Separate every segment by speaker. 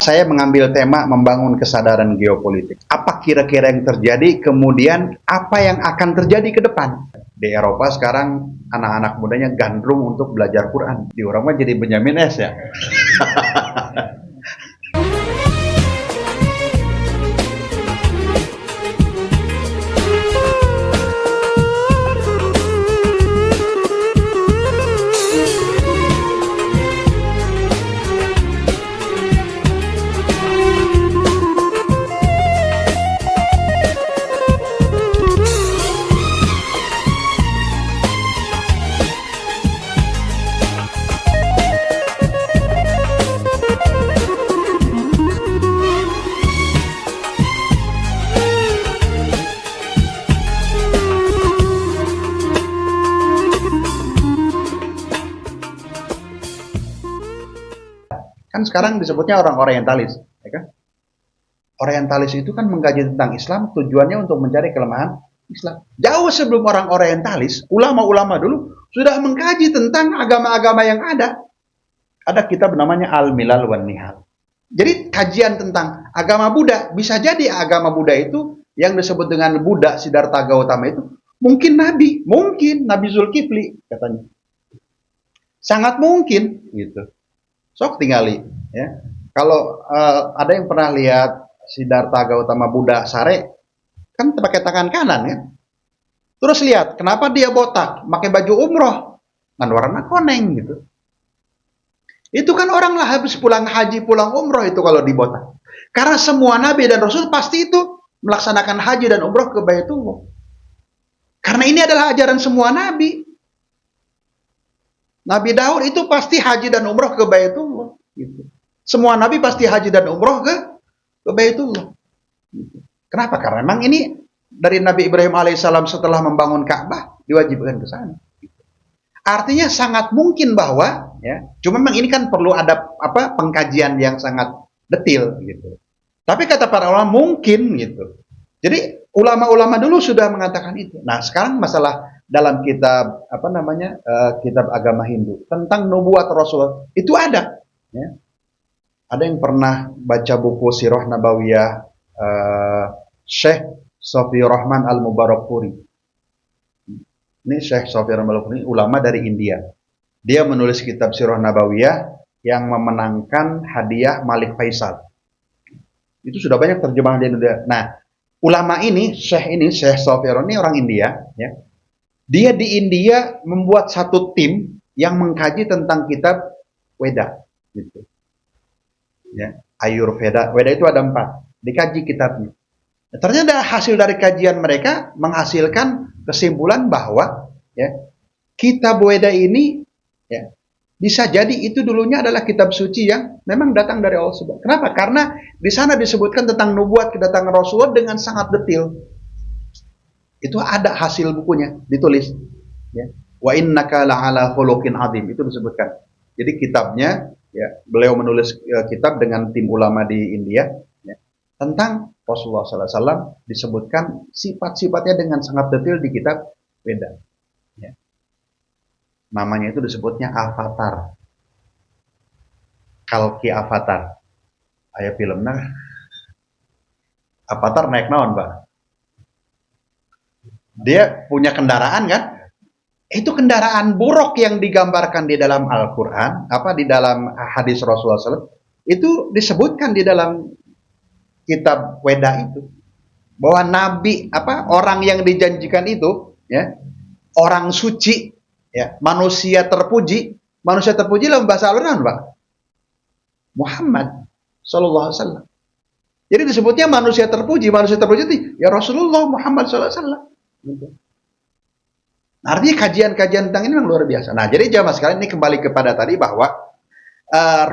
Speaker 1: Saya mengambil tema membangun kesadaran geopolitik. Apa kira-kira yang terjadi, kemudian apa yang akan terjadi ke depan? Di Eropa sekarang anak-anak mudanya gandrung untuk belajar Quran. Di orang mah jadi Benyamin S ya. Kan sekarang disebutnya orang orientalis, ya kan? Orientalis itu kan mengkaji tentang Islam, tujuannya untuk mencari kelemahan Islam. Jauh sebelum orang orientalis, ulama-ulama dulu sudah mengkaji tentang agama-agama yang ada. Ada kitab namanya Al-Milal wan Nihal. Jadi kajian tentang agama Buddha, bisa jadi agama Buddha itu yang disebut dengan Buddha Siddhartha Gautama itu mungkin Nabi Zulkifli katanya. Sangat mungkin gitu. Sok tinggali ya. Kalau ada yang pernah lihat Siddhartha Gautama Buddha sare, kan pakai tangan kanan ya. Terus lihat kenapa dia botak, pakai baju umroh, kan warna koneng gitu. Itu kan orang lah habis pulang haji, pulang umroh itu kalau dibotak. Karena semua nabi dan rasul pasti itu melaksanakan haji dan umroh ke Baitullah. Karena ini adalah ajaran semua nabi. Nabi Daud itu pasti haji dan umroh ke Baitullah. Gitu. Semua nabi pasti haji dan umroh ke Baitullah. Gitu. Kenapa? Karena memang ini dari Nabi Ibrahim alaihissalam setelah membangun Ka'bah diwajibkan ke sana. Gitu. Artinya sangat mungkin bahwa, ya, cuma memang ini kan perlu ada pengkajian yang sangat detil. Gitu. Tapi kata para ulama mungkin gitu. Jadi ulama-ulama dulu sudah mengatakan itu. Nah sekarang masalah dalam kitab kitab agama Hindu tentang nubuat Rasul itu ada. Ya. Ada yang pernah baca buku Sirah Nabawiyah Syekh Sofiyur Rahman Al-Mubarakpuri. Ini Syekh Sofiyur Rahman Al-Mubarakpuri ulama dari India. Dia menulis kitab Sirah Nabawiyah yang memenangkan hadiah Malik Faisal. Itu sudah banyak terjemahan di Indonesia. Nah, ulama ini Syekh Sofiyur ini orang India, ya. Dia di India membuat satu tim yang mengkaji tentang kitab Weda, gitu. Ya, Ayurveda. Weda itu ada 4. Dikaji kitabnya. Nah, ternyata hasil dari kajian mereka menghasilkan kesimpulan bahwa ya, kitab Weda ini ya, bisa jadi itu dulunya adalah kitab suci yang memang datang dari Allah Subhanahu. Kenapa? Karena di sana disebutkan tentang nubuat kedatangan Rasulullah dengan sangat detail. Itu ada hasil bukunya ditulis. Ya. Wa innaka la'ala khuluqin azim itu disebutkan. Jadi kitabnya, ya, beliau menulis kitab dengan tim ulama di India ya, tentang Rasulullah SAW disebutkan sifat-sifatnya dengan sangat detail di kitab Weda. Ya. Namanya itu disebutnya Avatar. Kalki Avatar. Aya filmnya. Avatar naik naon, Pak? Dia punya kendaraan kan? Itu kendaraan buruk yang digambarkan di dalam Al-Quran, di dalam hadis Rasulullah SAW, itu disebutkan di dalam kitab Weda itu. Bahwa Nabi, orang yang dijanjikan itu, ya, orang suci, ya, manusia terpuji dalam bahasa Al-Quran, Pak. Muhammad Sallallahu Alaihi Wasallam. Jadi disebutnya manusia terpuji itu ya Rasulullah Muhammad Sallallahu Alaihi Wasallam. Artinya kajian-kajian tentang ini memang luar biasa. Nah, jadi jamaah sekalian ini kembali kepada tadi bahwa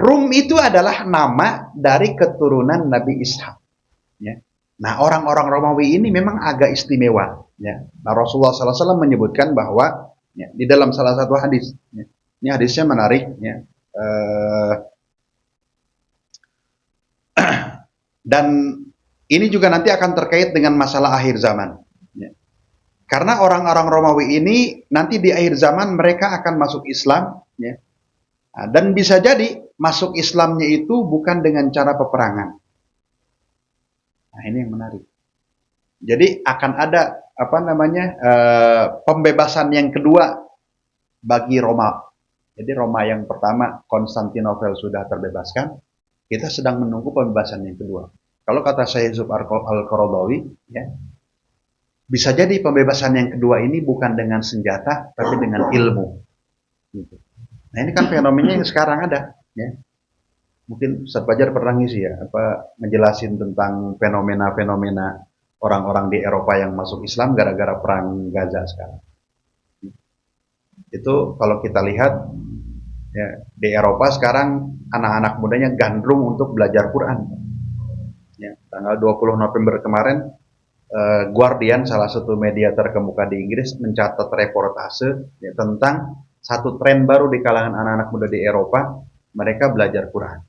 Speaker 1: Rum itu adalah nama dari keturunan Nabi Ishaq. Ya. Nah, orang-orang Romawi ini memang agak istimewa. Ya. Nah, Rasulullah SAW menyebutkan bahwa ya, di dalam salah satu hadis, ya, ini hadisnya menarik. Ya, dan ini juga nanti akan terkait dengan masalah akhir zaman. Karena orang-orang Romawi ini nanti di akhir zaman mereka akan masuk Islam, ya. Nah, dan bisa jadi masuk Islamnya itu bukan dengan cara peperangan. Nah, ini yang menarik. Jadi akan ada pembebasan yang kedua bagi Roma. Jadi Roma yang pertama, Konstantinopel sudah terbebaskan, kita sedang menunggu pembebasan yang kedua. Kalau kata Syekh Yusuf Al-Qaradawi, ya, bisa jadi pembebasan yang kedua ini bukan dengan senjata, tapi dengan ilmu. Gitu. Nah ini kan fenomenanya yang sekarang ada. Ya. Mungkin Ustaz Fajar pernah ngisi ya, ngejelasin tentang fenomena-fenomena orang-orang di Eropa yang masuk Islam gara-gara perang Gaza sekarang. Itu kalau kita lihat ya, di Eropa sekarang anak-anak mudanya gandrung untuk belajar Quran. Ya, tanggal 20 November kemarin Guardian, salah satu media terkemuka di Inggris, mencatat reportase ya, tentang satu tren baru di kalangan anak-anak muda di Eropa, mereka belajar Quran.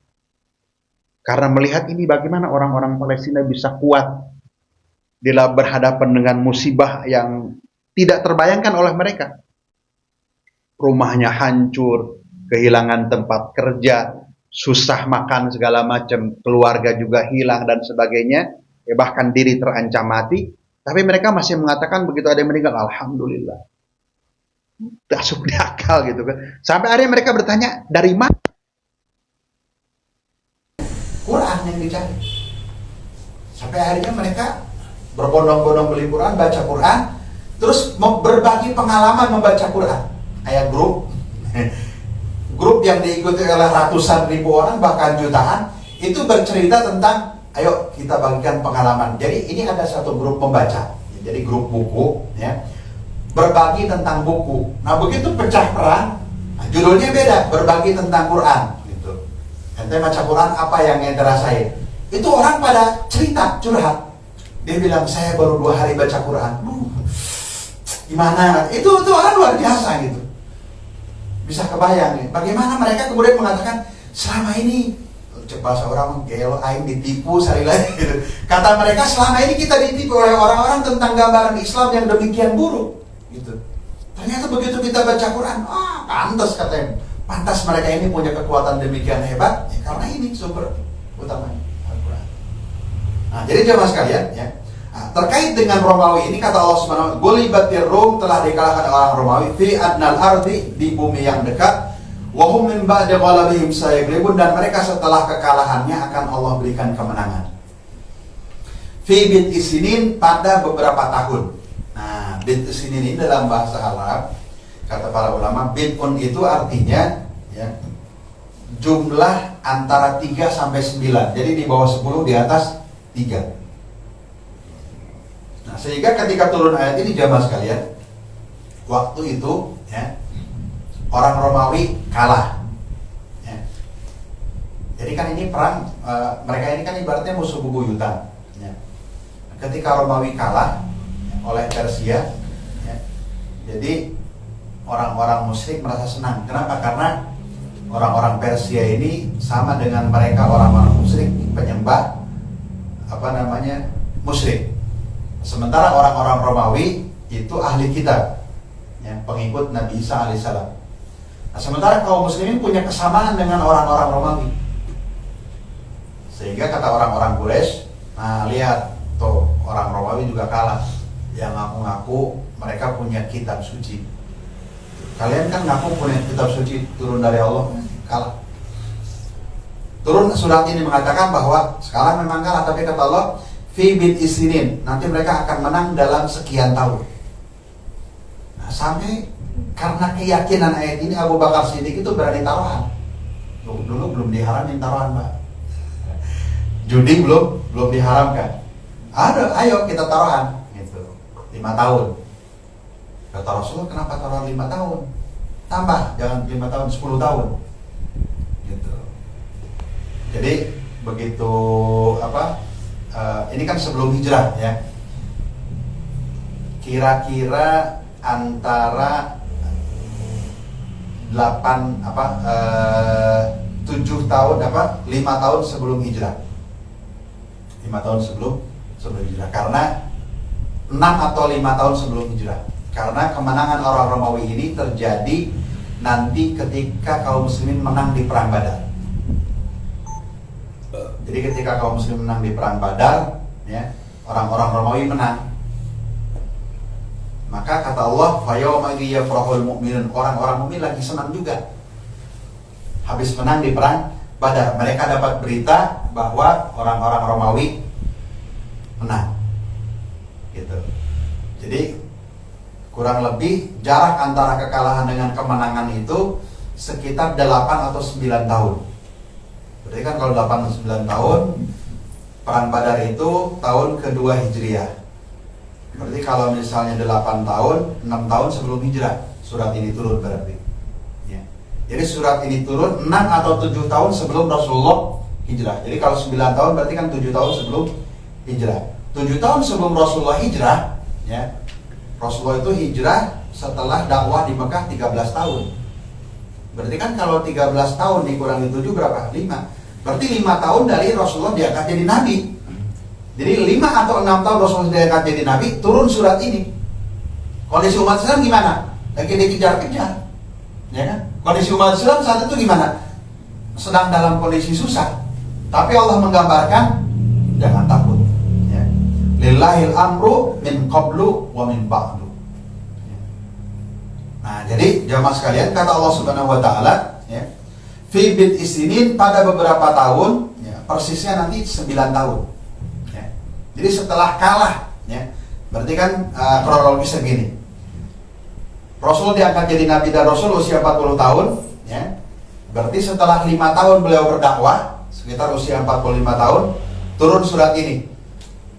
Speaker 1: Karena melihat ini bagaimana orang-orang Palestina bisa kuat bila berhadapan dengan musibah yang tidak terbayangkan oleh mereka. Rumahnya hancur, kehilangan tempat kerja, susah makan segala macam, keluarga juga hilang dan sebagainya, ya bahkan diri terancam mati, tapi mereka masih mengatakan begitu ada yang meninggal, alhamdulillah. Masuk di akal gitu kan. Sampai akhirnya mereka bertanya, dari mana? Quran yang dicari. Sampai akhirnya mereka berbondong-bondong beli Quran, baca Quran, terus berbagi pengalaman membaca Quran. Kayak grup yang diikuti oleh ratusan ribu orang, bahkan jutaan, itu bercerita tentang, ayo kita bagikan pengalaman. Jadi ini ada satu grup membaca, jadi grup buku, ya, berbagi tentang buku. Nah begitu pecah perang, nah, judulnya beda, berbagi tentang Quran. Gitu. Ente baca Quran, apa yang ente rasain? Itu orang pada cerita, curhat. Dia bilang, saya baru 2 hari baca Quran. Gimana? Itu orang luar biasa gitu. Bisa kebayang nih, bagaimana mereka kemudian mengatakan, selama ini, bahasa orang gelo, aing ditipu sekali lagi gitu. Kata mereka, selama ini kita ditipu oleh orang-orang tentang gambaran Islam yang demikian buruk gitu. Ternyata begitu kita baca Quran, pantas katanya, pantas mereka ini punya kekuatan demikian hebat, ya, karena ini sumber utamanya Al-Quran. Nah, jadi jemaah sekalian, ya, terkait dengan Romawi ini kata Allah Subhanahu wa taala, "Gulibatir Rum, telah dikalahkan orang Romawi fi adnal ardi, di bumi yang dekat, wa hum min ba'di ghalabihim sayaglibun, dan mereka setelah kekalahannya akan Allah berikan kemenangan. Fi bid'i sinin, pada beberapa tahun." Nah, bid'i sinin ini dalam bahasa Arab, kata para ulama, bid'un itu artinya ya, jumlah antara 3 sampai 9. Jadi di bawah 10, di atas 3. Nah, sehingga ketika turun ayat ini jamaah sekalian, waktu itu ya, orang Romawi kalah. Ya. Jadi kan ini perang, mereka ini kan ibaratnya musuh bebuyutan. Ya. Ketika Romawi kalah ya, oleh Persia, ya, jadi orang-orang musyrik merasa senang. Kenapa? Karena orang-orang Persia ini sama dengan mereka orang-orang musyrik, penyembah musyrik. Sementara orang-orang Romawi itu ahli kitab, ya, pengikut Nabi Isa alaihissalam. Nah, sementara kaum muslimin punya kesamaan dengan orang-orang Romawi. Sehingga kata orang-orang Quraisy, nah lihat tuh orang Romawi juga kalah. Yang ngaku-ngaku mereka punya kitab suci. Kalian kan ngaku punya kitab suci turun dari Allah, kalah. Turun surat ini mengatakan bahwa sekarang memang kalah, tapi kata Allah, fi bid'i sinin, nanti mereka akan menang dalam sekian tahun. Nah, sampai karena keyakinan ayat ini, Abu Bakar Siddiq itu berani taruhan. Dulu belum diharamin taruhan, Pak. Judi belum diharamkan. Ayo kita taruhan, gitu. 5 tahun. Kata Rasulullah, kenapa taruhan 5 tahun? Tambah, jangan 5 tahun, 10 tahun. Gitu. Jadi begitu ini kan sebelum hijrah ya. Kira-kira antara 7 tahun 5 tahun sebelum hijrah. 5 tahun sebelum hijrah. Karena 6 atau 5 tahun sebelum hijrah. Karena kemenangan orang Romawi ini terjadi nanti ketika kaum muslimin menang di perang Badar. Jadi ketika kaum muslim menang di perang Badar, ya, orang-orang Romawi menang. Maka kata Allah, "Fayawma idzi yafrahul mu'minun." Orang-orang mukmin lagi senang juga. Habis menang di perang Badar, mereka dapat berita bahwa orang-orang Romawi menang. Gitu. Jadi kurang lebih jarak antara kekalahan dengan kemenangan itu sekitar 8 atau 9 tahun. Berarti kan kalau 8 atau 9 tahun, perang Badar itu tahun kedua Hijriah. Berarti kalau misalnya 8 tahun, 6 tahun sebelum hijrah surat ini turun berarti. Ya. Jadi surat ini turun 6 atau 7 tahun sebelum Rasulullah hijrah. Jadi kalau 9 tahun berarti kan 7 tahun sebelum hijrah. 7 tahun sebelum Rasulullah hijrah, ya, Rasulullah itu hijrah setelah dakwah di Mekah 13 tahun. Berarti kan kalau 13 tahun dikurangi 7 berapa? 5. Berarti 5 tahun dari Rasulullah diangkat jadi Nabi. Jadi 5 atau 6 tahun Rasulullah diangkat jadi Nabi, turun surat ini. Kondisi umat Islam gimana? Lagi dikejar-kejar, ya kan? Kondisi umat Islam saat itu gimana? Sedang dalam kondisi susah. Tapi Allah menggambarkan, jangan takut. Ya. Lillahil amru min qablu wa min ba'du. Nah, jadi jamaah sekalian, kata Allah Subhanahu wa taala, ya, fi bid isinin, pada beberapa tahun, ya, persisnya nanti 9 tahun. Ya. Jadi setelah kalah, ya, berarti kan kronologisnya begini. Rasul diangkat jadi nabi dan rasul usia 40 tahun, ya. Berarti setelah 5 tahun beliau berdakwah, sekitar usia 45 tahun, turun surat ini.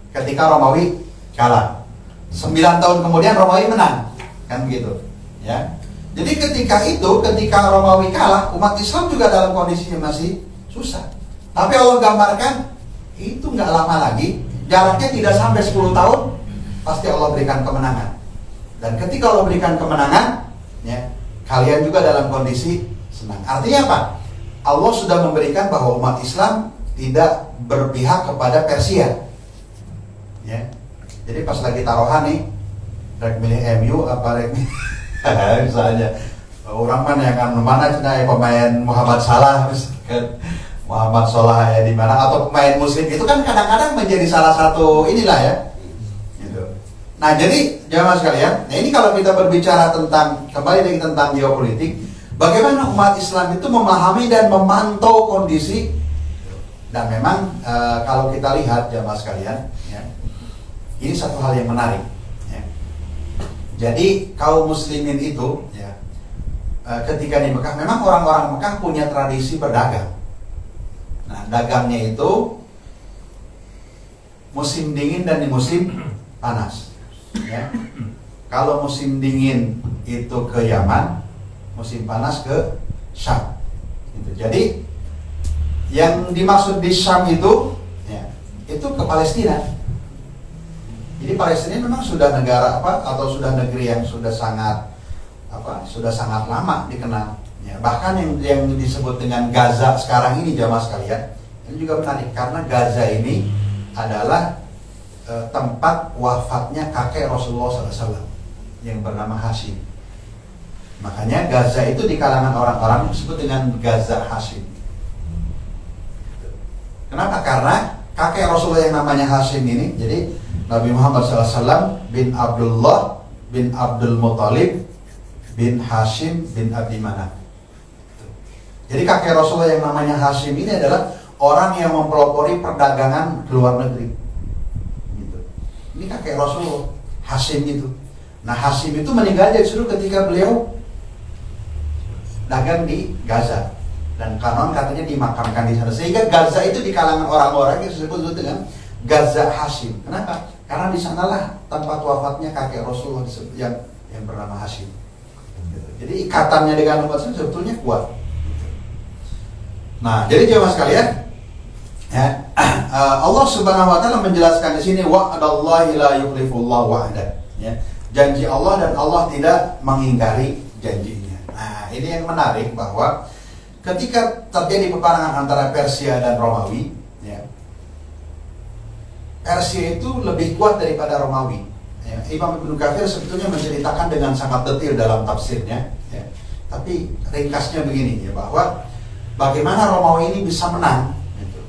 Speaker 1: Ketika Romawi kalah. 9 tahun kemudian Romawi menang. Kan begitu. Ya. Jadi ketika Romawi kalah, umat Islam juga dalam kondisi yang masih susah. Tapi Allah gambarkan itu nggak lama lagi, jaraknya tidak sampai 10 tahun, pasti Allah berikan kemenangan. Dan ketika Allah berikan kemenangan, ya, kalian juga dalam kondisi senang. Artinya apa? Allah sudah memberikan bahwa umat Islam tidak berpihak kepada Persia. Ya. Jadi pas lagi taruhan nih, rek milih MU apa rek misalnya orang mana yang kan mana cina pemain Muhammad Salah, Muhammad Salah ya di mana, atau pemain Muslim itu kan kadang-kadang menjadi salah satu inilah ya. Gitu. Nah jadi jamaah sekalian, nah ini kalau kita berbicara tentang kembali lagi tentang geopolitik, bagaimana umat Islam itu memahami dan memantau kondisi, dan memang kalau kita lihat jamaah sekalian, ya, ini satu hal yang menarik. Jadi kaum muslimin itu, ya, ketika di Mekah, memang orang-orang Mekah punya tradisi berdagang. Nah, dagangnya itu musim dingin dan di musim panas. Ya. Kalau musim dingin itu ke Yaman, musim panas ke Syam. Gitu. Jadi yang dimaksud di Syam itu, ya, itu ke Palestina. Jadi Palestina memang sudah negara atau sudah negeri yang sudah sangat lama dikenal. Ya, bahkan yang disebut dengan Gaza sekarang ini jamaah sekalian, ini juga menarik karena Gaza ini adalah tempat wafatnya kakek Rasulullah SAW yang bernama Hashim. Makanya Gaza itu di kalangan orang-orang disebut dengan Gaza Hashim. Kenapa? Karena kakek Rasulullah yang namanya Hashim ini, jadi Nabi Muhammad SAW bin Abdullah bin Abdul Muttalib bin Hashim bin Abdi Manaf. Jadi kakek Rasulullah yang namanya Hashim ini adalah orang yang mempelopori perdagangan ke luar negeri. Gitu. Ini kakek Rasulullah, Hashim itu. Nah Hashim itu meninggal justru ketika beliau dagang di Gaza. Dan kanon katanya dimakamkan di sana. Sehingga Gaza itu di kalangan orang-orang yang disebut dengan Gaza Hashim. Kenapa? Karena di sanalah tempat wafatnya kakek Rasulullah yang bernama Hashim. Jadi ikatannya dengan umat Islam sebetulnya kuat. Nah, jadi jemaah sekalian, ya, Allah Subhanahu wa taala menjelaskan di sini wa'adallahi la yukhlifullahu wa'dah. Ya, janji Allah dan Allah tidak mengingkari janjinya. Nah, ini yang menarik bahwa ketika terjadi peperangan antara Persia dan Romawi, ya, Persia itu lebih kuat daripada Romawi. Ya, Imam Ibnu Katsir sebetulnya menceritakan dengan sangat detail dalam tafsirnya. Ya. Tapi ringkasnya begini, ya, bahwa bagaimana Romawi ini bisa menang. Gitu.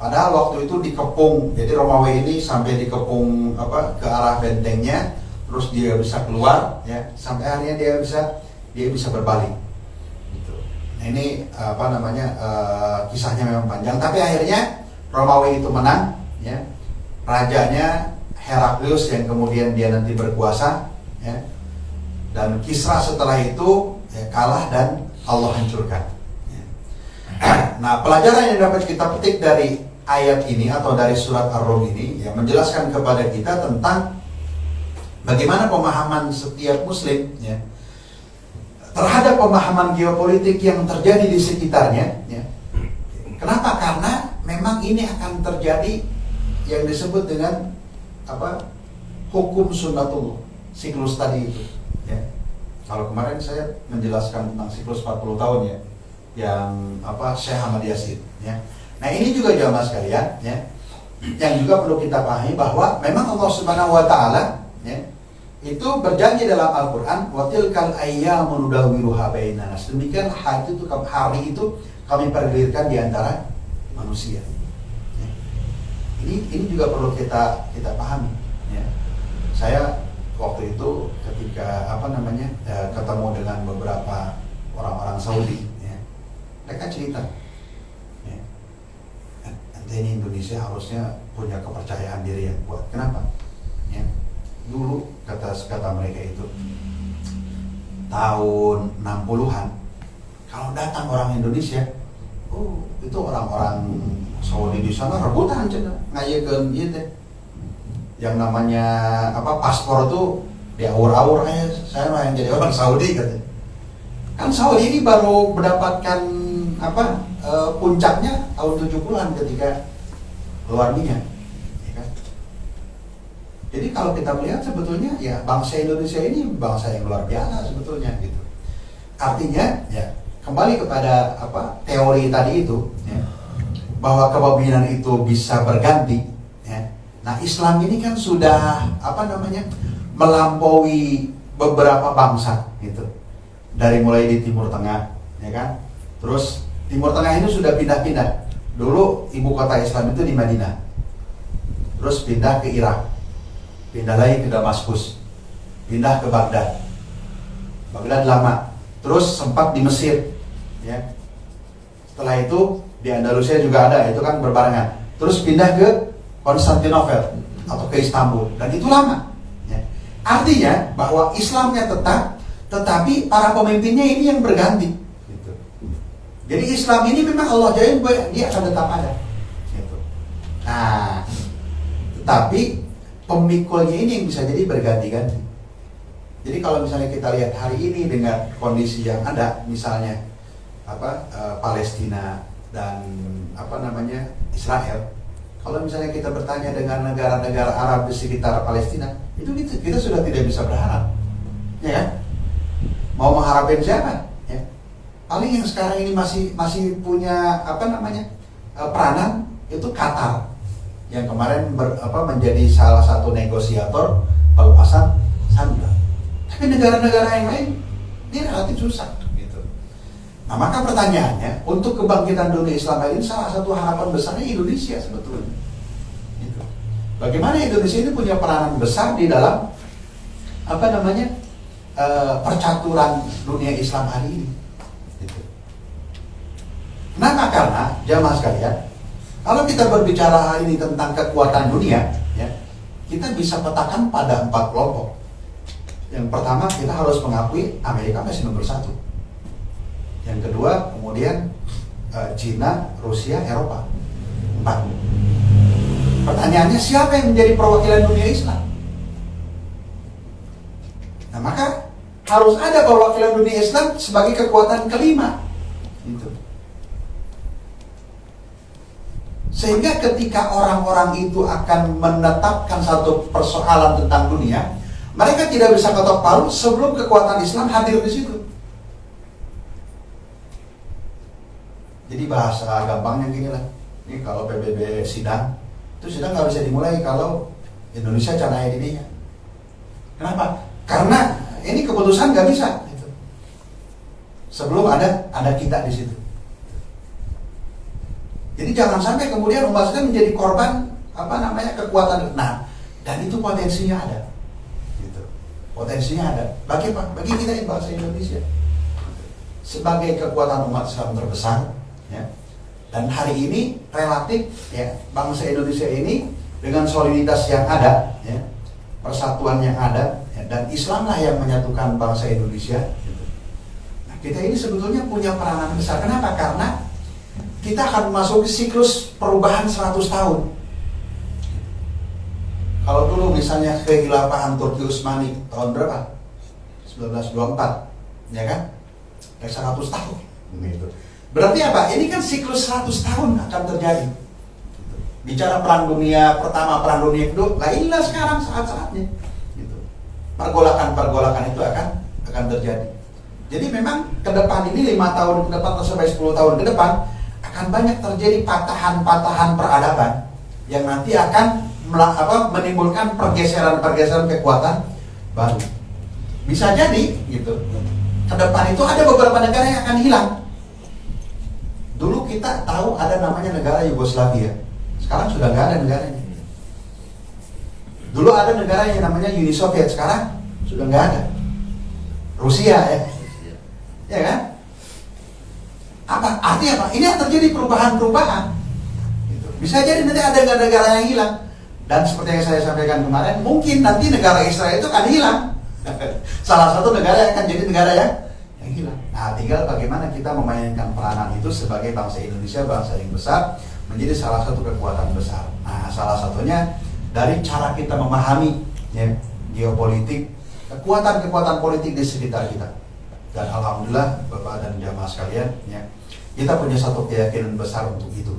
Speaker 2: Padahal waktu itu dikepung, jadi Romawi ini sampai dikepung ke arah bentengnya, terus dia bisa keluar, ya, sampai akhirnya dia bisa berbalik. Gitu. Nah ini kisahnya memang panjang, tapi akhirnya Romawi itu menang, ya. Rajanya Heraklius yang kemudian dia nanti berkuasa, ya. Dan Kisra setelah itu ya, kalah dan Allah hancurkan. Ya. Nah pelajaran yang dapat kita petik dari ayat ini atau dari surat Ar-Rum ini yang menjelaskan kepada kita tentang bagaimana pemahaman setiap muslim, ya, terhadap pemahaman geopolitik yang terjadi di sekitarnya, ya. Kenapa? Karena memang ini akan terjadi yang disebut dengan hukum sunnatullah, siklus tadi itu, ya. Kalau kemarin saya menjelaskan tentang siklus 40 tahun, ya, yang Syekh Ahmad Yasin, ya. Nah ini juga jamaah sekalian, ya, yang juga perlu kita pahami bahwa memang Allah Subhanahu Wa Taala, ya, itu berjanji dalam Al-Quran, wa tilkal ayyamu nudawiluha bainan nas. Demikian hari itu kami pergulirkan di antara manusia. Ya. Ini juga perlu kita pahami. Ya. Saya waktu itu ketika ketemu dengan beberapa orang-orang Saudi, ya, mereka cerita. Ini Indonesia harusnya punya kepercayaan diri yang kuat. Kenapa? Ya, dulu kata mereka itu tahun 60-an kalau datang orang Indonesia, itu orang-orang Saudi di sana rebutan ngayekeun ieu teh. Yang namanya paspor tuh diawur-awur, saya mah yang jadi orang Saudi katanya. Kan Saudi ini baru mendapatkan puncaknya tahun 70-an ketika keluar minyak, ya kan? Jadi kalau kita melihat sebetulnya ya bangsa Indonesia ini bangsa yang luar biasa sebetulnya gitu. Artinya ya kembali kepada teori tadi itu, ya, bahwa kepemimpinan itu bisa berganti, ya. Nah Islam ini kan sudah melampaui beberapa bangsa gitu, dari mulai di Timur Tengah, ya kan, terus Timur Tengah ini sudah pindah-pindah. Dulu ibu kota Islam itu di Madinah, terus pindah ke Irak, pindah lagi ke Damaskus, pindah ke Baghdad lama, terus sempat di Mesir, ya. Setelah itu di Andalusia juga ada, itu kan berbarengan. Terus pindah ke Konstantinopel atau ke Istanbul, dan itu lama, ya. Artinya bahwa Islamnya tetap, tetapi para pemimpinnya ini yang berganti. Jadi Islam ini memang Allah jamin dia akan tetap ada. Gitu. Nah, tetapi pemikulnya ini yang bisa jadi berganti-ganti. Jadi kalau misalnya kita lihat hari ini dengan kondisi yang ada, misalnya Palestina dan Israel. Kalau misalnya kita bertanya dengan negara-negara Arab di sekitar Palestina, itu kita sudah tidak bisa berharap, ya kan? Mau mengharapin siapa? Paling yang sekarang ini masih punya peranan itu Qatar, yang kemarin menjadi salah satu negosiator pelepasan sandera. Tapi negara-negara yang lain ini relatif susah gitu. Nah maka pertanyaannya, untuk kebangkitan dunia Islam ini salah satu harapan besarnya Indonesia sebetulnya. Gitu. Bagaimana Indonesia ini punya peranan besar di dalam percaturan dunia Islam hari ini. Kenapa? Karena jamaah sekalian, kalau kita berbicara hari ini tentang kekuatan dunia, ya, kita bisa petakan pada 4 kelompok. Yang pertama, kita harus mengakui Amerika masih nomor 1. Yang kedua, kemudian Cina, Rusia, Eropa. 4. Pertanyaannya, siapa yang menjadi perwakilan dunia Islam? Nah maka harus ada perwakilan dunia Islam sebagai kekuatan kelima. Gitu. Sehingga ketika orang-orang itu akan menetapkan satu persoalan tentang dunia, mereka tidak bisa ketok palu sebelum kekuatan Islam hadir di situ. Jadi bahasa gampangnya gini lah. Ini kalau PBB sidang, itu sidang nggak bisa dimulai kalau Indonesia canaya dirinya. Kenapa? Karena ini keputusan nggak bisa. Gitu. Sebelum ada kita di situ. Jadi jangan sampai kemudian umat Islam menjadi korban kekuatan. Nah, dan itu potensinya ada. Gitu. Potensinya ada. Bagi kita di bangsa Indonesia sebagai kekuatan umat Islam terbesar, ya. Dan hari ini relatif, ya, bangsa Indonesia ini dengan soliditas yang ada, ya, persatuan yang ada, ya, dan Islamlah yang menyatukan bangsa Indonesia. Gitu. Nah, kita ini sebetulnya punya peranan besar. Kenapa? Karena kita akan memasuki siklus perubahan 100 tahun. Kalau dulu misalnya kehilafahan Turki Utsmani tahun berapa? 1924, ya kan? 100 tahun. Gitu. Berarti apa? Ini kan siklus 100 tahun akan terjadi. Bicara perang dunia pertama, perang dunia kedua, lah inilah sekarang saat-saatnya. Gitu. Pergolakan-pergolakan itu akan terjadi. Jadi memang ke depan ini 5 tahun ke depan atau sampai 10 tahun ke depan akan banyak terjadi patahan-patahan peradaban yang nanti akan menimbulkan pergeseran-pergeseran kekuatan baru. Bisa jadi gitu. Ke depan itu ada beberapa negara yang akan hilang. Dulu kita tahu ada namanya negara Yugoslavia. Sekarang sudah nggak ada negaranya. Dulu ada negara yang namanya Uni Soviet. Sekarang sudah nggak ada. Rusia, ya. Ya kan? Apa artinya apa? Ini terjadi perubahan-perubahan. Gitu. Bisa jadi nanti ada negara yang hilang. Dan seperti yang saya sampaikan kemarin, mungkin nanti negara Israel itu akan hilang. Salah satu negara yang akan jadi negara yang hilang. Nah, tinggal bagaimana kita memainkan peranan itu sebagai bangsa Indonesia, bangsa yang besar, menjadi salah satu kekuatan besar. Nah, salah satunya dari cara kita memahami, ya, geopolitik, kekuatan-kekuatan politik di sekitar kita. Dan alhamdulillah, Bapak dan jamaah sekalian, ya, kita punya satu keyakinan besar untuk itu.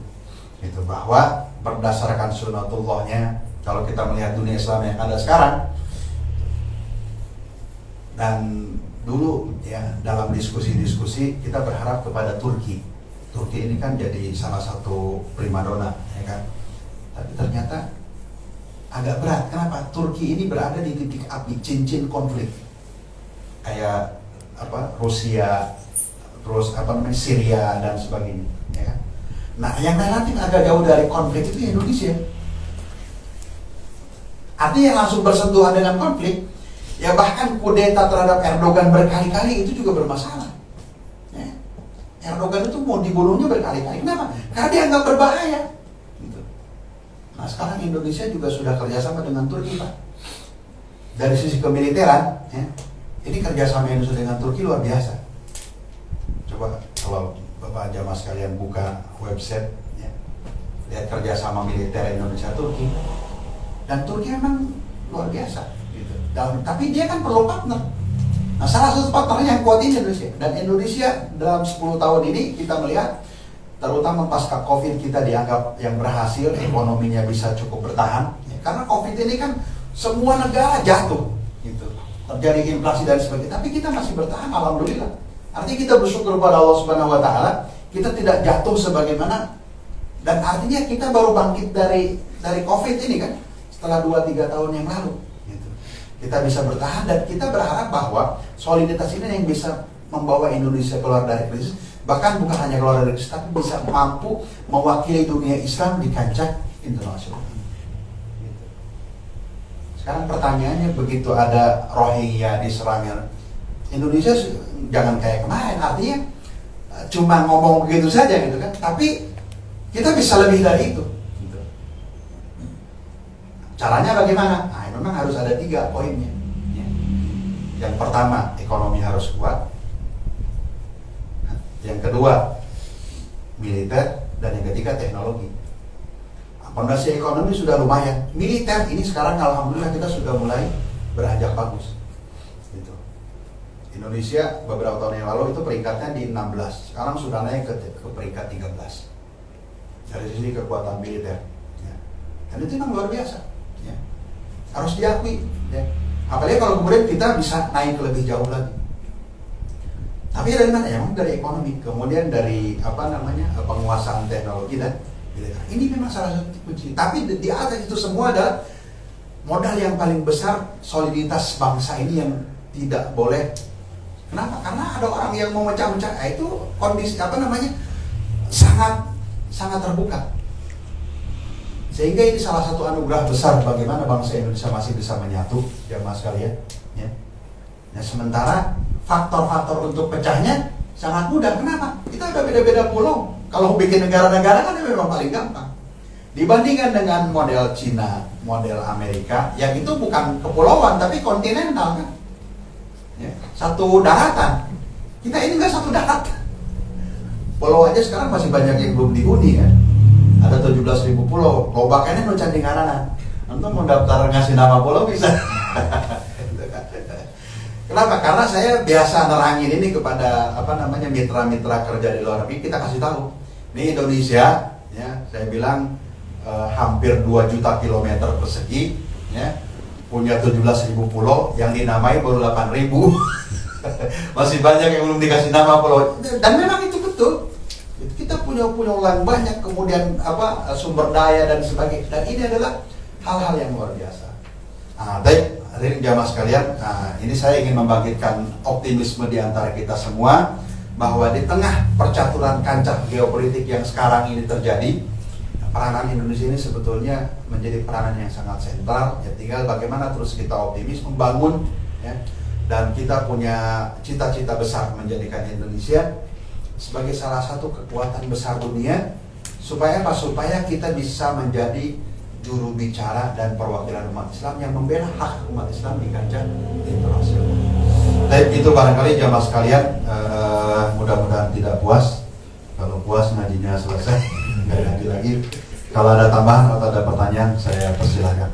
Speaker 2: Itu bahwa berdasarkan sunnatullahnya, kalau kita melihat dunia Islam yang ada sekarang, dan dulu, ya, dalam diskusi-diskusi kita berharap kepada Turki. Turki ini kan jadi salah satu primadona, ya kan. Tapi ternyata agak berat. Kenapa? Turki ini berada di titik api, cincin konflik. Kayak Rusia, terus Syria dan sebagainya, ya kan. Nah, yang relatif agak jauh dari konflik itu Indonesia. Artinya yang langsung bersentuhan dengan konflik, ya bahkan kudeta terhadap Erdogan berkali-kali itu juga bermasalah. Ya. Erdogan itu mau dibunuhnya berkali-kali. Kenapa? Karena dia anggap berbahaya. Gitu. Nah, sekarang Indonesia juga sudah kerjasama dengan Turki, Pak. Dari sisi kemiliteran, ya, ini kerjasama Indonesia dengan Turki luar biasa. Coba kalau Bapak jamaah sekalian buka website, ya, lihat kerjasama militer Indonesia-Turki. Dan Turki memang luar biasa. Gitu. Tapi dia kan perlu partner. Nah, salah satu partnernya yang kuat Indonesia. Dan Indonesia dalam 10 tahun ini kita melihat, terutama pasca COVID kita dianggap yang berhasil, ekonominya bisa cukup bertahan. Ya, karena COVID ini kan semua negara jatuh, gitu. Terjadi inflasi dan sebagainya. Tapi kita masih bertahan, alhamdulillah. Artinya kita bersyukur kepada Allah Subhanahu Wa Taala, kita tidak jatuh sebagaimana. Dan artinya kita baru bangkit dari COVID ini kan, setelah 2-3 tahun yang lalu. Kita bisa bertahan dan kita berharap bahwa soliditas ini yang bisa membawa Indonesia keluar dari krisis, bahkan bukan hanya keluar dari krisis, tapi bisa mampu mewakili dunia Islam di kancah internasional. Sekarang pertanyaannya, begitu ada Rohingya diserang Indonesia, jangan kayak kemarin, artinya cuma ngomong begitu saja gitu kan, tapi kita bisa lebih dari itu. Caranya bagaimana? Nah, memang harus ada 3 poinnya. Yang pertama, ekonomi harus kuat. Yang kedua, militer. Dan yang ketiga, teknologi. Fondasi ekonomi sudah lumayan. Militer ini sekarang alhamdulillah kita sudah mulai beranjak bagus. Gitu. Indonesia beberapa tahun yang lalu itu peringkatnya di 16. Sekarang sudah naik ke peringkat 13. Dari sisi kekuatan militer. Ya. Dan itu memang luar biasa. Ya. Harus diakui, ya. Apalagi kalau kemudian kita bisa naik lebih jauh lagi. Tapi dari mana? Ya, dari ekonomi, kemudian dari penguasaan teknologi dan militer. Ini memang salah satu kunci. Tapi di atas itu semua adalah modal yang paling besar, soliditas bangsa ini yang tidak boleh. Kenapa? Karena ada orang yang mau mecah-mecah. Itu kondisi sangat sangat terbuka. Sehingga ini salah satu anugerah besar bagaimana bangsa Indonesia masih bisa menyatu, jamaah sekalian. Ya. Nah, sementara faktor-faktor untuk pecahnya sangat mudah. Kenapa? Kita ada beda-beda pulau. Kalau bikin negara-negara kan memang paling gampang. Dibandingkan dengan model Cina, model Amerika, yang itu bukan kepulauan tapi kontinental kan. Ya. Satu daratan. Kita ini nggak satu daratan. Pulau aja sekarang masih banyak yang belum dihuni kan. Ada 17.000 pulau. Lobakannya no candingarana. Untuk mau daftar ngasih nama pulau bisa. Kenapa? Karena saya biasa nerangin ini kepada mitra-mitra kerja di luar negeri. Kita kasih tahu. Ini Indonesia, ya, saya bilang hampir 2 juta kilometer persegi, ya, punya 17.000 pulau, yang dinamai baru 8.000. Masih banyak yang belum dikasih nama pulau. Dan memang itu betul. Kita punya pulau yang banyak, kemudian sumber daya dan sebagainya. Dan ini adalah hal-hal yang luar biasa. Baik, hadirin jamaah sekalian, ini saya ingin membangkitkan optimisme di antara kita semua bahwa di tengah percaturan kancah geopolitik yang sekarang ini terjadi, peranan Indonesia ini sebetulnya menjadi peranan yang sangat sentral. Ya, tinggal bagaimana terus kita optimis membangun, ya, dan kita punya cita-cita besar menjadikan Indonesia sebagai salah satu kekuatan besar dunia. Supaya apa? Supaya kita bisa menjadi juru bicara dan perwakilan umat Islam yang membela hak umat Islam di kancah internasional. Baik, itu barangkali jamaah sekalian, mudah-mudahan tidak puas. Kalau puas ngajinya selesai, nggak ngaji lagi. Kalau ada tambahan atau ada pertanyaan, saya persilahkan.